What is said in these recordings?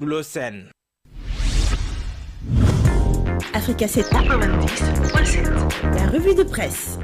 Glossen. Africa 7. La revue de presse.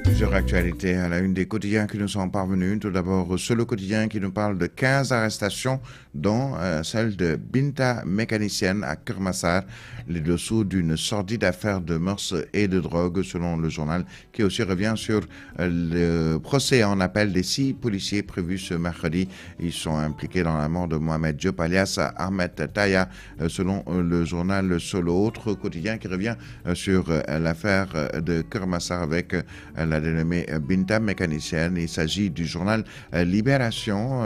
Plusieurs actualités à la une des quotidiens qui nous sont parvenus. Tout d'abord, le quotidien qui nous parle de 15 arrestations, dont celle de Binta, mécanicienne à Keur Massar, les dessous d'une sordide affaire de mœurs et de drogue, selon le journal, qui aussi revient sur le procès en appel des 6 policiers prévus ce mercredi. Ils sont impliqués dans la mort de Mohamed Diop, alias Ahmed Taya, selon le journal Solo. Autre quotidien qui revient sur l'affaire de Keur Massar avec la dénommée Binta, mécanicienne. Il s'agit du journal Libération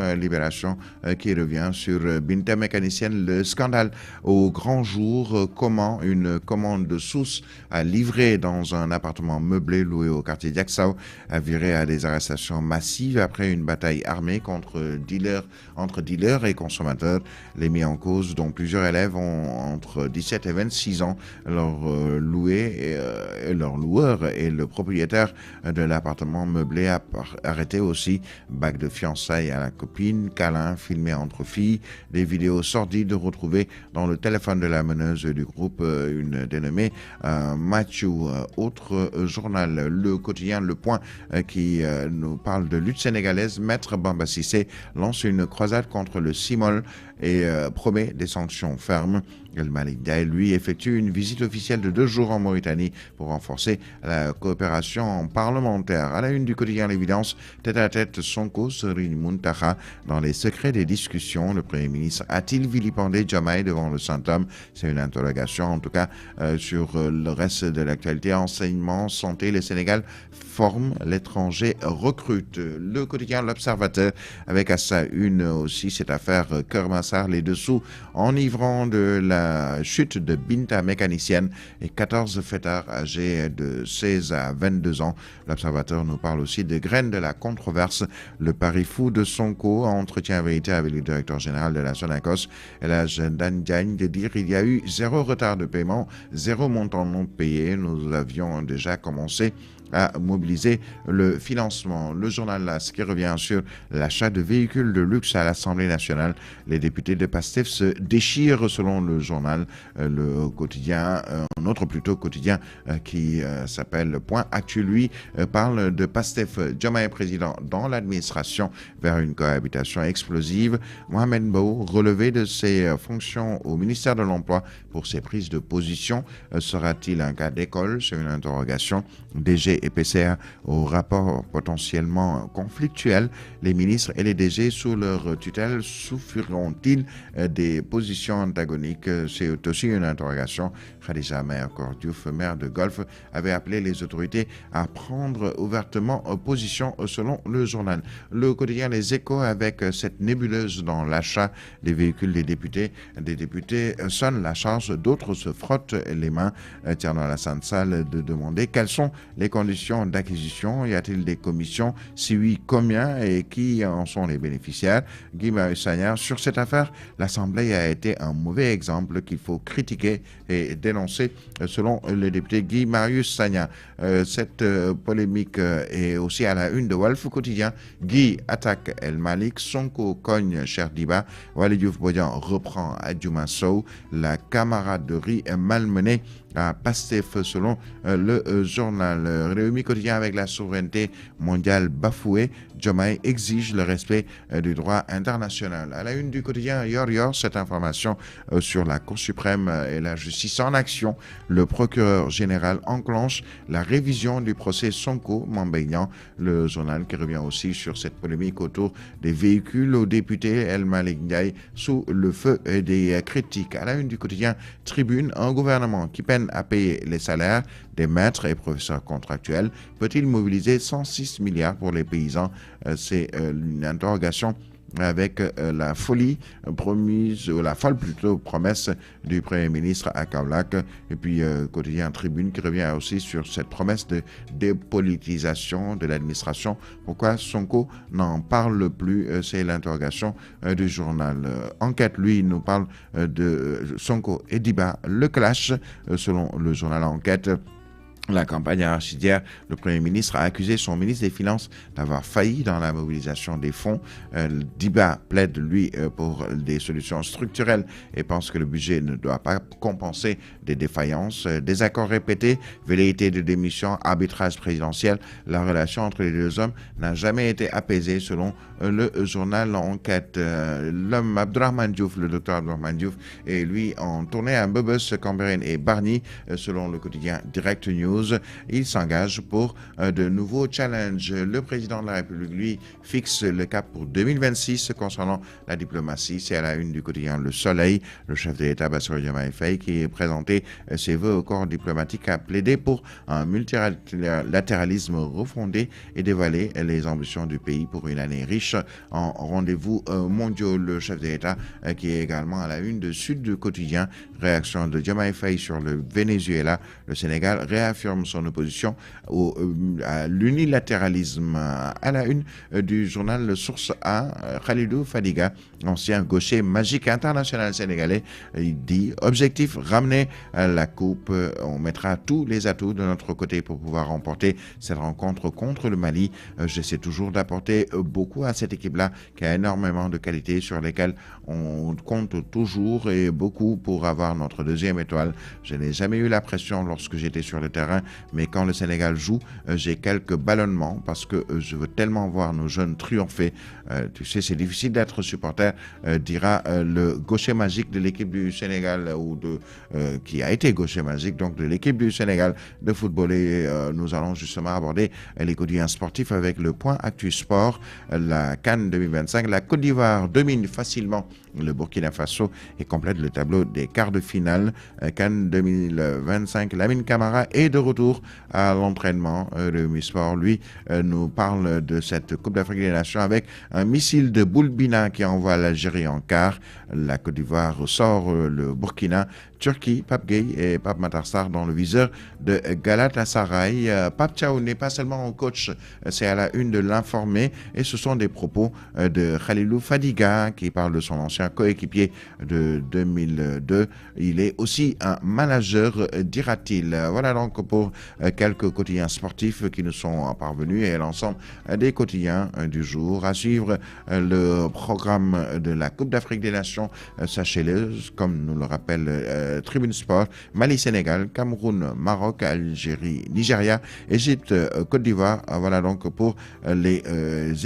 qui revient sur Binta, mécanicienne, le scandale au grand jour. Comment une commande de source a livré dans un appartement meublé loué au quartier d'Axao a viré à des arrestations massives après une bataille armée entre dealers et consommateurs. Les mis en cause, dont plusieurs élèves ont entre 17 et 26 ans, leur loueur et le propriétaire de l'appartement meublé a arrêté aussi. Bague de fiançailles à la copine, câlin filmé entre filles, des vidéos sordides retrouvées dans le téléphone de la meneuse du groupe, une dénommée Mathieu. Autre journal, le quotidien Le Point, qui nous parle de lutte sénégalaise. Maître Bamba Cissé lance une croisade contre le CIMOL et promet des sanctions fermes. El Malick Ndiaye, lui, effectue une visite officielle de 2 jours en Mauritanie pour renforcer la coopération parlementaire. À la une du quotidien L'Évidence, tête-à-tête Sonko, Serigne Mountakha. Dans les secrets des discussions, le Premier ministre a-t-il vilipendé Diomaye devant le Saint-Homme? C'est une interrogation, en tout cas, sur le reste de l'actualité. Enseignement, santé, le Sénégal forme, l'étranger recrute. Le quotidien L'Observateur, avec à sa une aussi cette affaire Keur Massar, les dessous enivrants de la chute de Binta, mécanicienne, et 14 fêtards âgés de 16 à 22 ans. L'Observateur nous parle aussi des graines de la controverse. Le pari fou de Sonko, entretien vérité avec le directeur général de la Sonacos, Elhadji Dan Diagne, de dire il y a eu 0 retard de paiement, 0 montant non payé. Nous avions déjà commencé à mobiliser le financement. Le journal LAS qui revient sur l'achat de véhicules de luxe à l'Assemblée nationale. Les députés de PASTEF se déchirent, selon le journal. Le quotidien, un autre plutôt quotidien qui s'appelle Point Actu, lui, parle de PASTEF. Diomaye président dans l'administration vers une cohabitation explosive. Mohamed Mbow, relevé de ses fonctions au ministère de l'Emploi pour ses prises de position. Sera-t-il un cas d'école? C'est une interrogation. DG et PCA au rapport potentiellement conflictuel. Les ministres et les DG sous leur tutelle souffriront-ils des positions antagoniques? C'est aussi une interrogation. Khadija Mahécor-Diouf, maire de Golfe, avait appelé les autorités à prendre ouvertement position, selon le journal. Le quotidien Les Échos, avec cette nébuleuse dans l'achat des véhicules des députés. Des députés sonnent la charge, d'autres se frottent les mains. Thierno Alassane Sall de demander quelles sont les conditions d'acquisition. Y a-t-il des commissions? Si oui, combien et qui en sont les bénéficiaires? Guy Marius Sagna, sur cette affaire, l'Assemblée a été un mauvais exemple qu'il faut critiquer et dénoncer, selon le député Guy Marius Sagna. Cette polémique est aussi à la une de Walf Quotidien. Guy attaque El Malick, Sonko cogne Cheikh Diba, Waly Diouf Bodian reprend Adjuma Sow, la camaraderie est malmenée à PASTEF, selon le journal. Rewmi Quotidien, avec la souveraineté mondiale bafouée, Diomaye exige le respect du droit international. À la une du quotidien Yor, cette information sur la Cour suprême et la justice en action. Le procureur général enclenche la révision du procès Sonko Mambay Niang. Le journal qui revient aussi sur cette polémique autour des véhicules au député El Malick Ndiaye sous le feu des critiques. À la une du quotidien Tribune, un gouvernement qui peine à payer les salaires des maîtres et professeurs contractuels. Peut-il mobiliser 106 milliards pour les paysans? C'est une interrogation avec la folie promise, ou la folle plutôt promesse du Premier ministre à Kaolack. Et puis quotidien Tribune qui revient aussi sur cette promesse de dépolitisation de l'administration. Pourquoi Sonko n'en parle plus? C'est l'interrogation du journal. Enquête, lui, nous parle de Sonko et Diba, le clash, selon le journal Enquête. La campagne arachidière, le Premier ministre a accusé son ministre des Finances d'avoir failli dans la mobilisation des fonds. Diba plaide, lui, pour des solutions structurelles et pense que le budget ne doit pas compenser des défaillances. Désaccords répétés, velléité de démission, arbitrage présidentiel. La relation entre les deux hommes n'a jamais été apaisée selon le journal Enquête. L'homme Abdourahmane Diouf, le docteur Abdourahmane Diouf, est lui en tournée à Mbebes, Cambérène et Bargny, selon le quotidien Direct News. Il s'engage pour de nouveaux challenges. Le président de la République, lui, fixe le cap pour 2026 concernant la diplomatie. C'est à la une du quotidien Le Soleil. Le chef de l'État, Bassirou Diomaye Faye, qui a présenté ses vœux au corps diplomatique, a plaidé pour un multilatéralisme refondé et dévoilé les ambitions du pays pour une année riche en rendez-vous mondiaux. Le chef de l'État, qui est également à la une de Sud du quotidien. Réaction de Diomaye Faye sur le Venezuela. Le Sénégal réaffirme son opposition à l'unilatéralisme. À la une du journal Source A, Khalidou Fadiga, ancien gaucher magique international sénégalais, il dit: objectif, ramener la coupe. On mettra tous les atouts de notre côté pour pouvoir remporter cette rencontre contre le Mali. J'essaie toujours d'apporter beaucoup à cette équipe-là qui a énormément de qualités sur lesquelles on compte toujours et beaucoup pour avoir notre deuxième étoile. Je n'ai jamais eu la pression lorsque j'étais sur le terrain, mais quand le Sénégal joue, j'ai quelques ballonnements parce que je veux tellement voir nos jeunes triompher. Tu sais, c'est difficile d'être supporter, dira le gaucher magique de l'équipe du Sénégal, qui a été gaucher magique, donc de l'équipe du Sénégal de football. Et nous allons justement aborder les quotidiens sportifs avec le point Actu Sport. La CAN 2025, la Côte d'Ivoire domine facilement le Burkina Faso et complète le tableau des quarts de finale. CAN 2025, Lamine Camara est de retour à l'entraînement. Le Sport, lui, nous parle de cette Coupe d'Afrique des Nations avec un missile de Boulbina qui envoie l'Algérie en quart. La Côte d'Ivoire sort le Burkina. Turquie, Pape Gueye et Pape Matar Sarr dans le viseur de Galatasaray. Pape Thiaw n'est pas seulement un coach, c'est à la une de l'Informé et ce sont des propos de Khalilou Fadiga qui parle de son ancien coéquipier de 2002. Il est aussi un manager, dira-t-il. Voilà donc pour quelques quotidiens sportifs qui nous sont parvenus et l'ensemble des quotidiens du jour. À suivre le programme de la Coupe d'Afrique des Nations, sachez-le, comme nous le rappelle Tribune Sport: Mali, Sénégal, Cameroun, Maroc, Algérie, Nigeria, Égypte, Côte d'Ivoire. Voilà donc pour les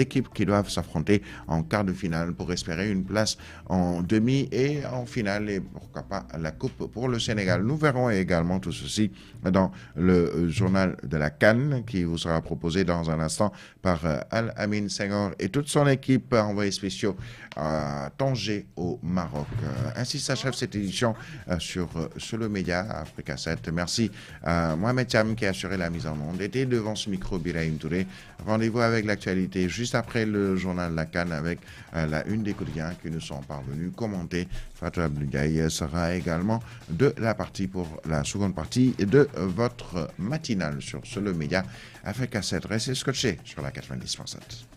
équipes qui doivent s'affronter en quart de finale pour espérer une place en demi et en finale et pourquoi pas la coupe pour le Sénégal. Nous verrons également tout ceci dans le journal de la CAN qui vous sera proposé dans un instant par Al-Amin Senghor et toute son équipe, envoyés spéciaux à Tanger au Maroc. Ainsi s'achève cette édition sur le média Africa 7. Merci à Mohamed Cham qui a assuré la mise en onde. Était devant ce micro Birahim Touré. Rendez-vous avec l'actualité juste après le journal de la CAN avec la une des quotidiens qui nous sont parvenus commenter. Fatou Abdoulaye sera également de la partie pour la seconde partie de votre matinale sur le média Africa 7. Restez scotchés sur la 90.7.